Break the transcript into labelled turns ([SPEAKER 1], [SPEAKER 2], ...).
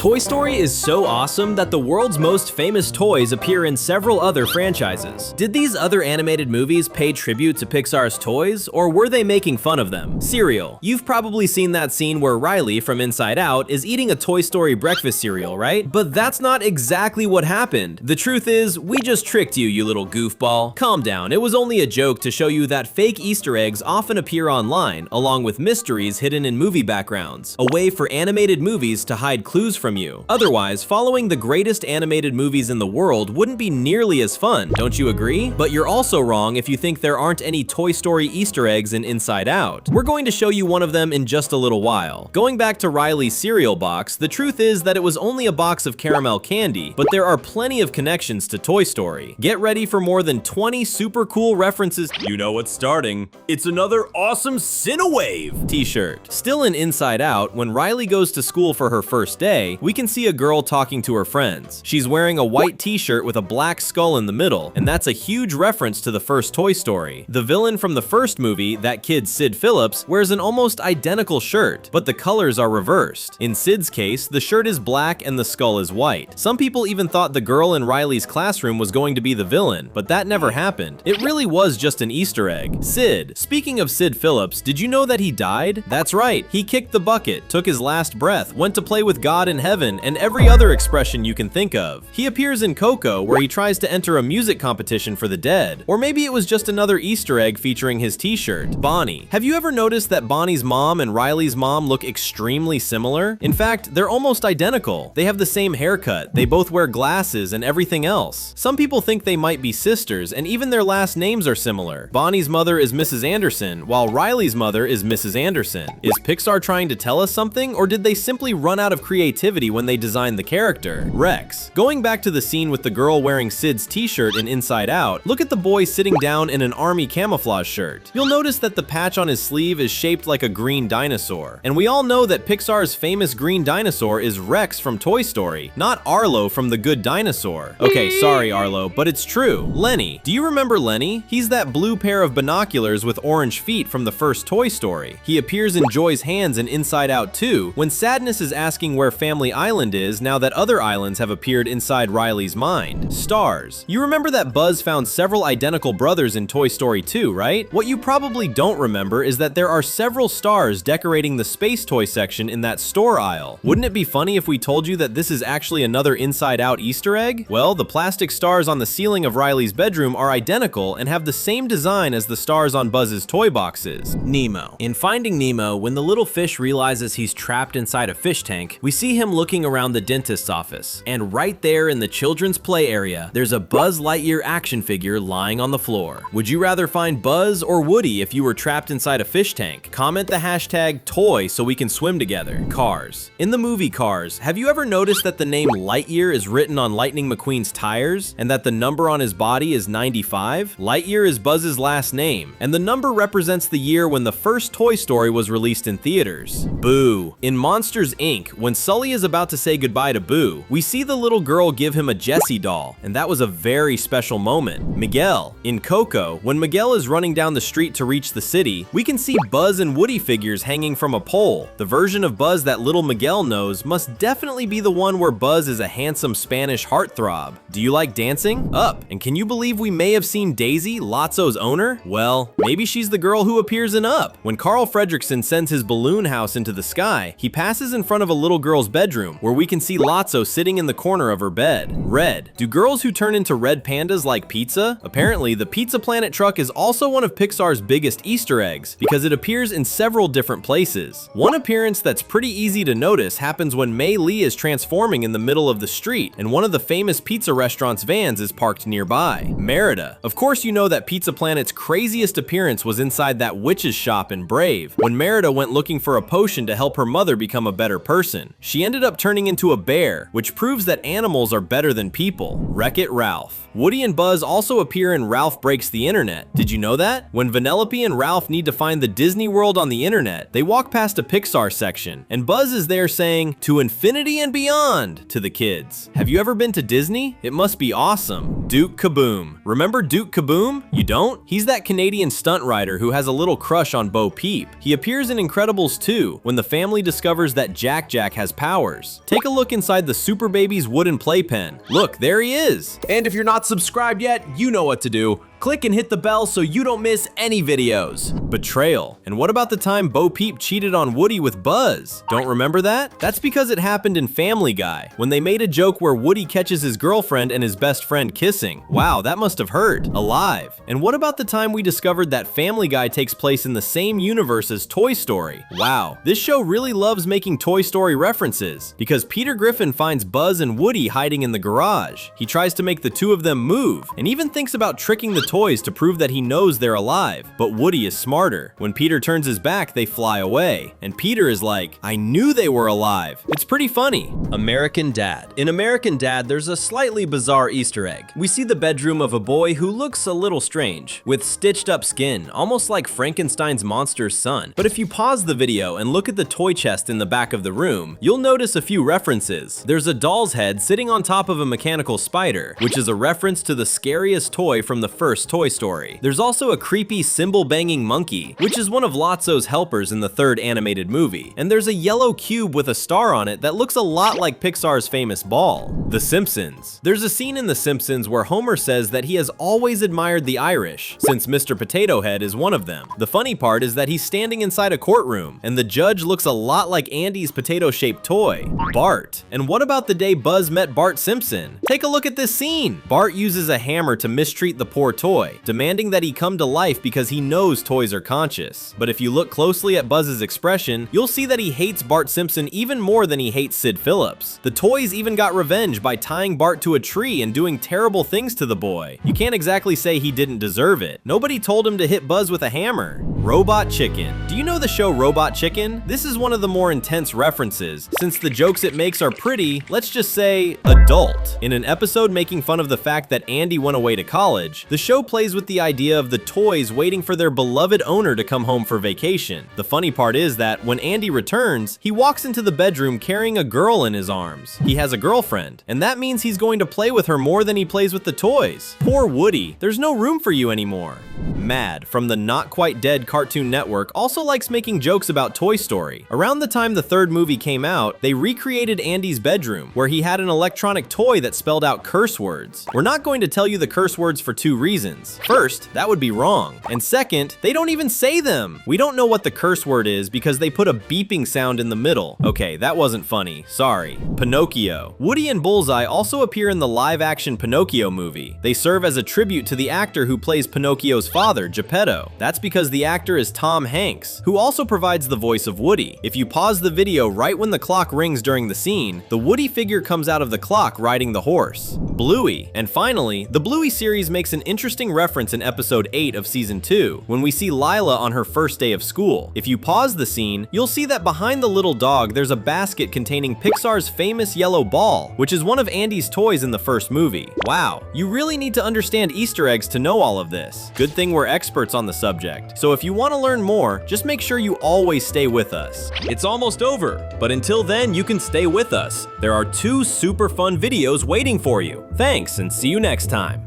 [SPEAKER 1] Toy Story is so awesome that the world's most famous toys appear in several other franchises. Did these other animated movies pay tribute to Pixar's toys, or were they making fun of them? Cereal. You've probably seen that scene where Riley from Inside Out is eating a Toy Story breakfast cereal, right? But that's not exactly what happened. The truth is, we just tricked you, you little goofball. Calm down, it was only a joke to show you that fake Easter eggs often appear online, along with mysteries hidden in movie backgrounds, a way for animated movies to hide clues from you. Otherwise, following the greatest animated movies in the world wouldn't be nearly as fun, don't you agree? But you're also wrong if you think there aren't any Toy Story Easter eggs in Inside Out. We're going to show you one of them in just a little while. Going back to Riley's cereal box, the truth is that it was only a box of caramel candy, but there are plenty of connections to Toy Story. Get ready for more than 20 super cool references. You know what's starting. It's another awesome Cinewave t-shirt. Still in Inside Out, when Riley goes to school for her first day, we can see a girl talking to her friends. She's wearing a white t-shirt with a black skull in the middle, and that's a huge reference to the first Toy Story. The villain from the first movie, that kid Sid Phillips, wears an almost identical shirt, but the colors are reversed. In Sid's case, the shirt is black and the skull is white. Some people even thought the girl in Riley's classroom was going to be the villain, but that never happened. It really was just an Easter egg. Sid. Speaking of Sid Phillips, did you know that he died? That's right, he kicked the bucket, took his last breath, went to play with God in heaven, and every other expression you can think of. He appears in Coco, where he tries to enter a music competition for the dead. Or maybe it was just another Easter egg featuring his t-shirt. Bonnie. Have you ever noticed that Bonnie's mom and Riley's mom look extremely similar? In fact, they're almost identical. They have the same haircut, they both wear glasses, and everything else. Some people think they might be sisters, and even their last names are similar. Bonnie's mother is Mrs. Anderson, while Riley's mother is Mrs. Anderson. Is Pixar trying to tell us something, or did they simply run out of creativity when they designed the character? Rex. Going back to the scene with the girl wearing Sid's t-shirt in Inside Out, look at the boy sitting down in an army camouflage shirt. You'll notice that the patch on his sleeve is shaped like a green dinosaur. And we all know that Pixar's famous green dinosaur is Rex from Toy Story, not Arlo from The Good Dinosaur. Okay, sorry Arlo, but it's true. Lenny. Do you remember Lenny? He's that blue pair of binoculars with orange feet from the first Toy Story. He appears in Joy's hands in Inside Out 2, when Sadness is asking where Family Island is now that other islands have appeared inside Riley's mind. Stars. You remember that Buzz found several identical brothers in Toy Story 2, right? What you probably don't remember is that there are several stars decorating the space toy section in that store aisle. Wouldn't it be funny if we told you that this is actually another Inside Out Easter egg? Well, the plastic stars on the ceiling of Riley's bedroom are identical and have the same design as the stars on Buzz's toy boxes. Nemo. In Finding Nemo, when the little fish realizes he's trapped inside a fish tank, we see him looking around the dentist's office. And right there in the children's play area, there's a Buzz Lightyear action figure lying on the floor. Would you rather find Buzz or Woody if you were trapped inside a fish tank? Comment the hashtag toy so we can swim together. Cars. In the movie Cars, have you ever noticed that the name Lightyear is written on Lightning McQueen's tires and that the number on his body is 95? Lightyear is Buzz's last name, and the number represents the year when the first Toy Story was released in theaters. Boo. In Monsters, Inc., when Sully is about to say goodbye to Boo, we see the little girl give him a Jessie doll, and that was a very special moment. Miguel. In Coco, when Miguel is running down the street to reach the city, we can see Buzz and Woody figures hanging from a pole. The version of Buzz that little Miguel knows must definitely be the one where Buzz is a handsome Spanish heartthrob. Do you like dancing? Up. And can you believe we may have seen Daisy, Lotso's owner? Well, maybe she's the girl who appears in Up. When Carl Fredricksen sends his balloon house into the sky, he passes in front of a little girl's bedroom, where we can see Lotso sitting in the corner of her bed. Red. Do girls who turn into red pandas like pizza? Apparently, the Pizza Planet truck is also one of Pixar's biggest Easter eggs, because it appears in several different places. One appearance that's pretty easy to notice happens when Mei Lee is transforming in the middle of the street, and one of the famous pizza restaurant's vans is parked nearby. Merida. Of course you know that Pizza Planet's craziest appearance was inside that witch's shop in Brave, when Merida went looking for a potion to help her mother become a better person. She ended up turning into a bear, which proves that animals are better than people. Wreck-It Ralph. Woody and Buzz also appear in Ralph Breaks the Internet. Did you know that? When Vanellope and Ralph need to find the Disney World on the internet, they walk past a Pixar section, and Buzz is there saying, "To infinity and beyond," to the kids. Have you ever been to Disney? It must be awesome. Duke Kaboom. Remember Duke Kaboom? You don't? He's that Canadian stunt rider who has a little crush on Bo Peep. He appears in Incredibles 2 when the family discovers that Jack Jack has powers. Take a look inside the Super Baby's wooden playpen. Look, there he is. And if you're not subscribed yet, you know what to do. Click and hit the bell so you don't miss any videos. Betrayal. And what about the time Bo Peep cheated on Woody with Buzz? Don't remember that? That's because it happened in Family Guy, when they made a joke where Woody catches his girlfriend and his best friend kissing. Wow, that must have hurt. Alive. And what about the time we discovered that Family Guy takes place in the same universe as Toy Story? Wow, this show really loves making Toy Story references, because Peter Griffin finds Buzz and Woody hiding in the garage. He tries to make the two of them move, and even thinks about tricking the toys to prove that he knows they're alive. But Woody is smarter. When Peter turns his back, they fly away. And Peter is like, I knew they were alive. It's pretty funny. American Dad. In American Dad, there's a slightly bizarre Easter egg. We see the bedroom of a boy who looks a little strange, with stitched up skin, almost like Frankenstein's monster's son. But if you pause the video and look at the toy chest in the back of the room, you'll notice a few references. There's a doll's head sitting on top of a mechanical spider, which is a reference to the scariest toy from the first Toy Story. There's also a creepy cymbal-banging monkey, which is one of Lotso's helpers in the third animated movie. And there's a yellow cube with a star on it that looks a lot like Pixar's famous ball. The Simpsons. There's a scene in The Simpsons where Homer says that he has always admired the Irish, since Mr. Potato Head is one of them. The funny part is that he's standing inside a courtroom, and the judge looks a lot like Andy's potato-shaped toy, Bart. And what about the day Buzz met Bart Simpson? Take a look at this scene. Bart uses a hammer to mistreat the poor toy, demanding that he come to life because he knows toys are conscious. But if you look closely at Buzz's expression, you'll see that he hates Bart Simpson even more than he hates Sid Phillips. The toys even got revenge by tying Bart to a tree and doing terrible things to the boy. You can't exactly say he didn't deserve it. Nobody told him to hit Buzz with a hammer. Robot Chicken. Do you know the show Robot Chicken? This is one of the more intense references, since the jokes it makes are pretty, let's just say, adult. In an episode making fun of the fact that Andy went away to college, the show plays with the idea of the toys waiting for their beloved owner to come home for vacation. The funny part is that when Andy returns, he walks into the bedroom carrying a girl in his arms. He has a girlfriend, and that means he's going to play with her more than he plays with the toys. Poor Woody, there's no room for you anymore. Mad, from the Not Quite Dead Cartoon Network, also likes making jokes about Toy Story. Around the time the third movie came out, they recreated Andy's bedroom, where he had an electronic toy that spelled out curse words. We're not going to tell you the curse words for two reasons. First, that would be wrong. And second, they don't even say them. We don't know what the curse word is because they put a beeping sound in the middle. Okay, that wasn't funny. Sorry. Pinocchio. Woody and Bullseye also appear in the live-action Pinocchio movie. They serve as a tribute to the actor who plays Pinocchio's father, Geppetto. That's because the actor is Tom Hanks, who also provides the voice of Woody. If you pause the video right when the clock rings during the scene, the Woody figure comes out of the clock riding the horse. Bluey. And finally, the Bluey series makes an interesting reference in episode 8 of season 2, when we see Lila on her first day of school. If you pause the scene, you'll see that behind the little dog there's a basket containing Pixar's famous yellow ball, which is one of Andy's toys in the first movie. Wow, you really need to understand Easter eggs to know all of this. Good thing we're experts on the subject. So if you want to learn more, just make sure you always stay with us. It's almost over, but until then you can stay with us. There are 2 super fun videos waiting for you. Thanks, and see you next time.